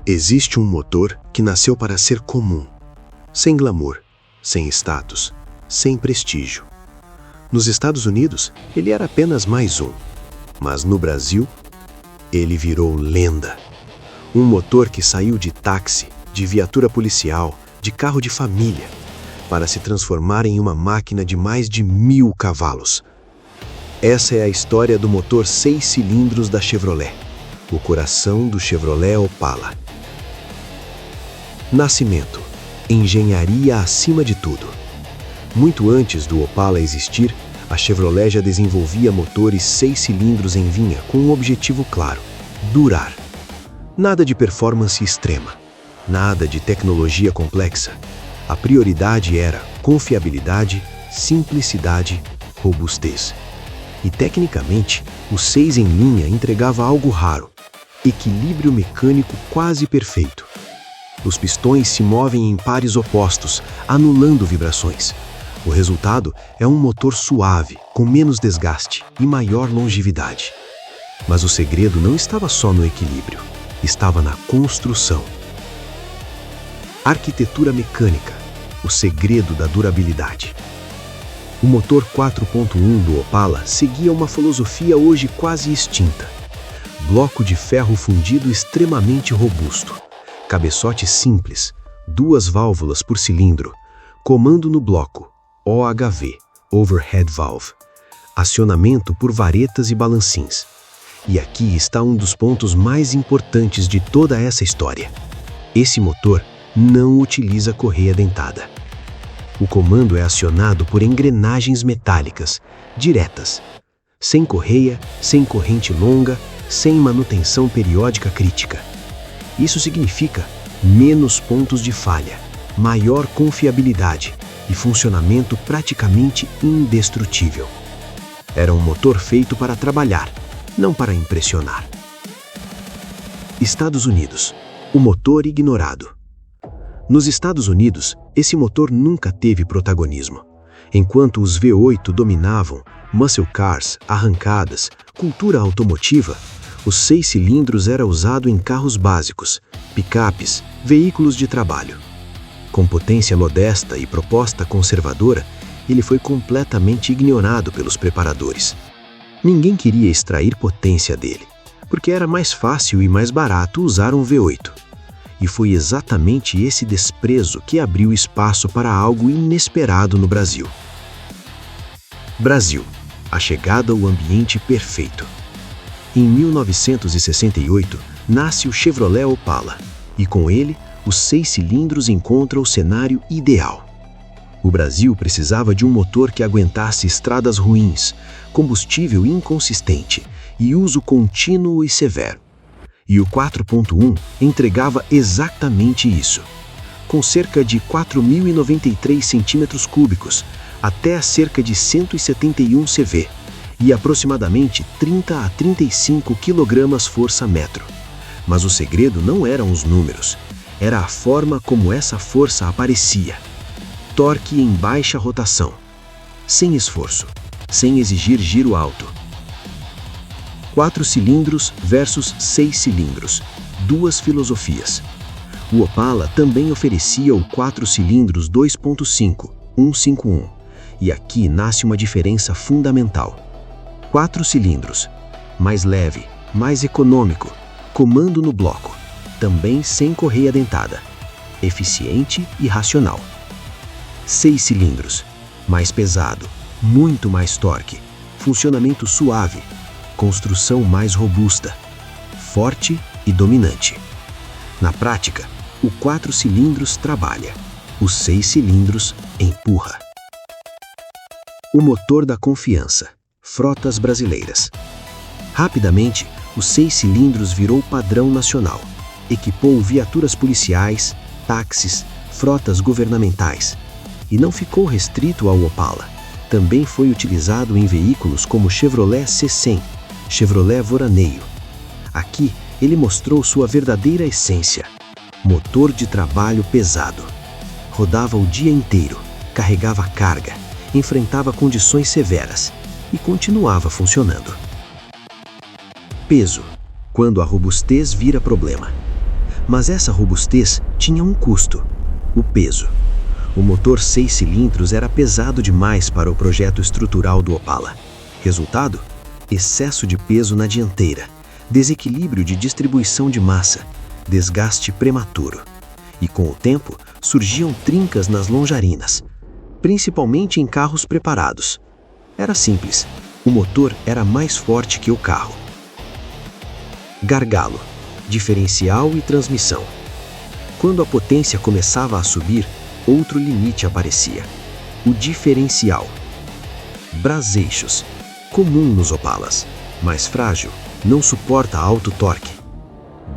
Existe um motor que nasceu para ser comum, sem glamour, sem status, sem prestígio. Nos Estados Unidos, ele era apenas mais um. Mas no Brasil, ele virou lenda. Um motor que saiu de táxi, de viatura policial, de carro de família, para se transformar em uma máquina de mais de 1000 cavalos. Essa é a história do motor 6 cilindros da Chevrolet, o coração do Chevrolet Opala. Nascimento. Engenharia acima de tudo. Muito antes do Opala existir, a Chevrolet já desenvolvia motores 6 cilindros em linha com um objetivo claro: durar. Nada de performance extrema, nada de tecnologia complexa. A prioridade era confiabilidade, simplicidade, robustez. E tecnicamente, o 6 em linha entregava algo raro: equilíbrio mecânico quase perfeito. Os pistões se movem em pares opostos, anulando vibrações. O resultado é um motor suave, com menos desgaste e maior longevidade. Mas o segredo não estava só no equilíbrio, estava na construção. Arquitetura mecânica, o segredo da durabilidade. O motor 4.1 do Opala seguia uma filosofia hoje quase extinta. Bloco de ferro fundido extremamente robusto, cabeçote simples, 2 válvulas por cilindro, comando no bloco, OHV, Overhead Valve, acionamento por varetas e balancins. E aqui está um dos pontos mais importantes de toda essa história. Esse motor não utiliza correia dentada. O comando é acionado por engrenagens metálicas, diretas, sem correia, sem corrente longa, sem manutenção periódica crítica. Isso significa menos pontos de falha, maior confiabilidade e funcionamento praticamente indestrutível. Era um motor feito para trabalhar, não para impressionar. Estados Unidos. O motor ignorado. Nos Estados Unidos, esse motor nunca teve protagonismo. Enquanto os V8 dominavam, muscle cars, arrancadas, cultura automotiva, os 6 cilindros era usado em carros básicos, picapes, veículos de trabalho. Com potência modesta e proposta conservadora, ele foi completamente ignorado pelos preparadores. Ninguém queria extrair potência dele, porque era mais fácil e mais barato usar um V8. E foi exatamente esse desprezo que abriu espaço para algo inesperado no Brasil. Brasil, a chegada ao ambiente perfeito. Em 1968, nasce o Chevrolet Opala, e com ele, os 6 cilindros encontram o cenário ideal. O Brasil precisava de um motor que aguentasse estradas ruins, combustível inconsistente e uso contínuo e severo. E o 4.1 entregava exatamente isso. Com cerca de 4.093 centímetros cúbicos, até cerca de 171 CV, e aproximadamente 30 a 35 kg força-metro. Mas o segredo não eram os números, era a forma como essa força aparecia. Torque em baixa rotação, sem esforço, sem exigir giro alto. 4 cilindros versus 6 cilindros, 2 filosofias. O Opala também oferecia o 4 cilindros 2.5, 151, e aqui nasce uma diferença fundamental. 4 cilindros, mais leve, mais econômico, comando no bloco, também sem correia dentada, eficiente e racional. 6 cilindros, mais pesado, muito mais torque, funcionamento suave, construção mais robusta, forte e dominante. Na prática, o 4 cilindros trabalha, o 6 cilindros empurra. O motor da confiança. Frotas brasileiras. Rapidamente, os 6 cilindros virou padrão nacional. Equipou viaturas policiais, táxis, frotas governamentais. E não ficou restrito ao Opala. Também foi utilizado em veículos como Chevrolet C100, Chevrolet Voraneio. Aqui, ele mostrou sua verdadeira essência. Motor de trabalho pesado. Rodava o dia inteiro, carregava carga, enfrentava condições severas e continuava funcionando. Peso, quando a robustez vira problema. Mas essa robustez tinha um custo: o peso. O motor 6 cilindros era pesado demais para o projeto estrutural do Opala. Resultado? Excesso de peso na dianteira, desequilíbrio de distribuição de massa, desgaste prematuro. E com o tempo, surgiam trincas nas longarinas, principalmente em carros preparados. Era simples: o motor era mais forte que o carro. Gargalo, diferencial e transmissão. Quando a potência começava a subir, outro limite aparecia: o diferencial. Braseixos, comum nos Opalas, mais frágil, não suporta alto torque.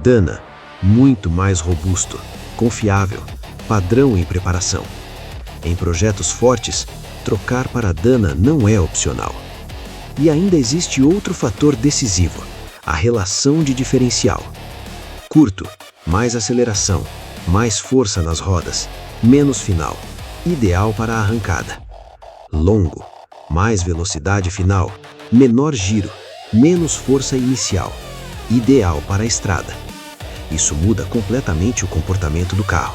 Dana, muito mais robusto, confiável, padrão em preparação. Em projetos fortes, trocar para Dana não é opcional. E ainda existe outro fator decisivo: a relação de diferencial. Curto, mais aceleração, mais força nas rodas, menos final, ideal para a arrancada. Longo, mais velocidade final, menor giro, menos força inicial, ideal para a estrada. Isso muda completamente o comportamento do carro.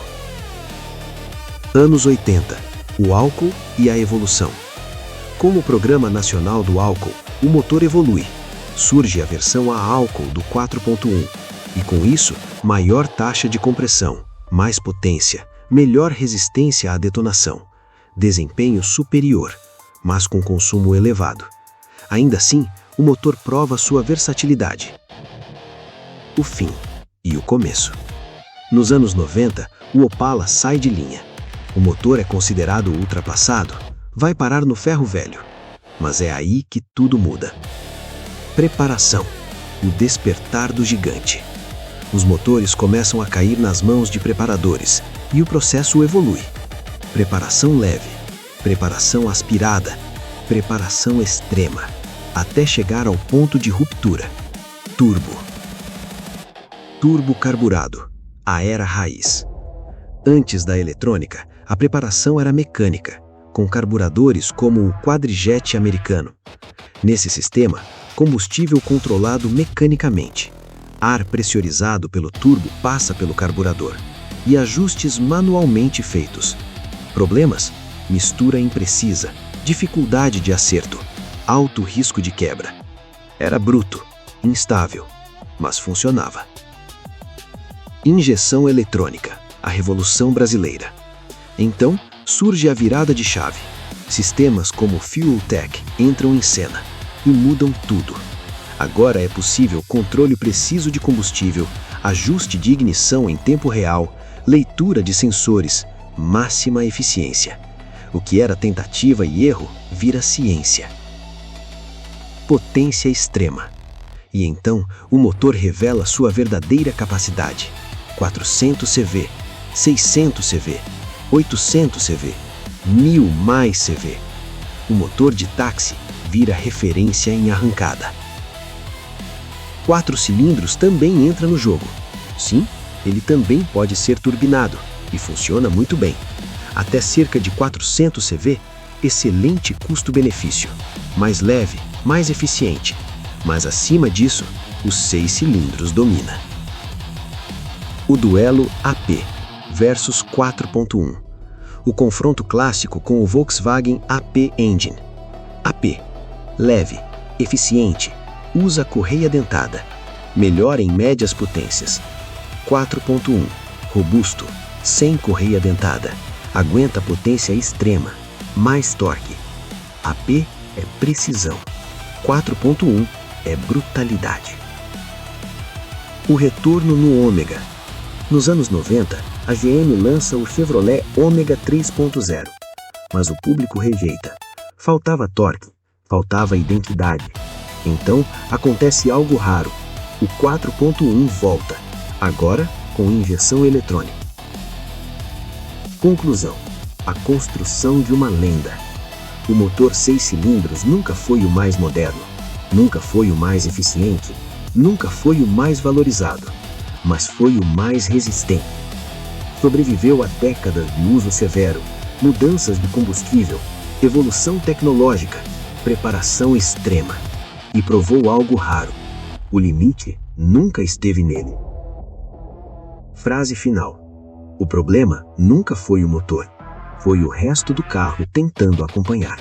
Anos 80, o álcool e a evolução. Com o Programa Nacional do Álcool, o motor evolui. Surge a versão a álcool do 4.1 e, com isso, maior taxa de compressão, mais potência, melhor resistência à detonação, desempenho superior, mas com consumo elevado. Ainda assim, o motor prova sua versatilidade. O fim e o começo. Nos anos 90, o Opala sai de linha. O motor é considerado ultrapassado, vai parar no ferro velho. Mas é aí que tudo muda. Preparação, o despertar do gigante. Os motores começam a cair nas mãos de preparadores e o processo evolui. Preparação leve, preparação aspirada, preparação extrema, até chegar ao ponto de ruptura. Turbo. Turbo carburado, a era raiz. Antes da eletrônica, a preparação era mecânica, com carburadores como o quadrijet americano. Nesse sistema, combustível controlado mecanicamente. Ar pressurizado pelo turbo passa pelo carburador e ajustes manualmente feitos. Problemas? Mistura imprecisa, dificuldade de acerto, alto risco de quebra. Era bruto, instável, mas funcionava. Injeção eletrônica, a revolução brasileira. Então, surge a virada de chave. Sistemas como Fuel Tech entram em cena e mudam tudo. Agora é possível controle preciso de combustível, ajuste de ignição em tempo real, leitura de sensores, máxima eficiência. O que era tentativa e erro vira ciência. Potência extrema. E então o motor revela sua verdadeira capacidade: 400 CV, 600 CV, 800 CV, 1000 mais CV. O motor de táxi vira referência em arrancada. 4 cilindros também entra no jogo. Sim, ele também pode ser turbinado e funciona muito bem. Até cerca de 400 CV, excelente custo-benefício. Mais leve, mais eficiente. Mas acima disso, os 6 cilindros domina. O duelo AP versus 4.1. O confronto clássico com o Volkswagen AP Engine. AP, leve, eficiente, usa correia dentada, melhor em médias potências. 4.1, robusto, sem correia dentada, aguenta potência extrema, mais torque. AP é precisão, 4.1 é brutalidade. O retorno no Ômega. Nos anos 90, a GM lança o Chevrolet Ômega 3.0, mas o público rejeita. Faltava torque, faltava identidade. Então, acontece algo raro. O 4.1 volta, agora com injeção eletrônica. Conclusão: a construção de uma lenda. O motor 6 cilindros nunca foi o mais moderno, nunca foi o mais eficiente, nunca foi o mais valorizado, mas foi o mais resistente. Sobreviveu a décadas de uso severo, mudanças de combustível, evolução tecnológica, preparação extrema. E provou algo raro: o limite nunca esteve nele. Frase final. O problema nunca foi o motor. Foi o resto do carro tentando acompanhar.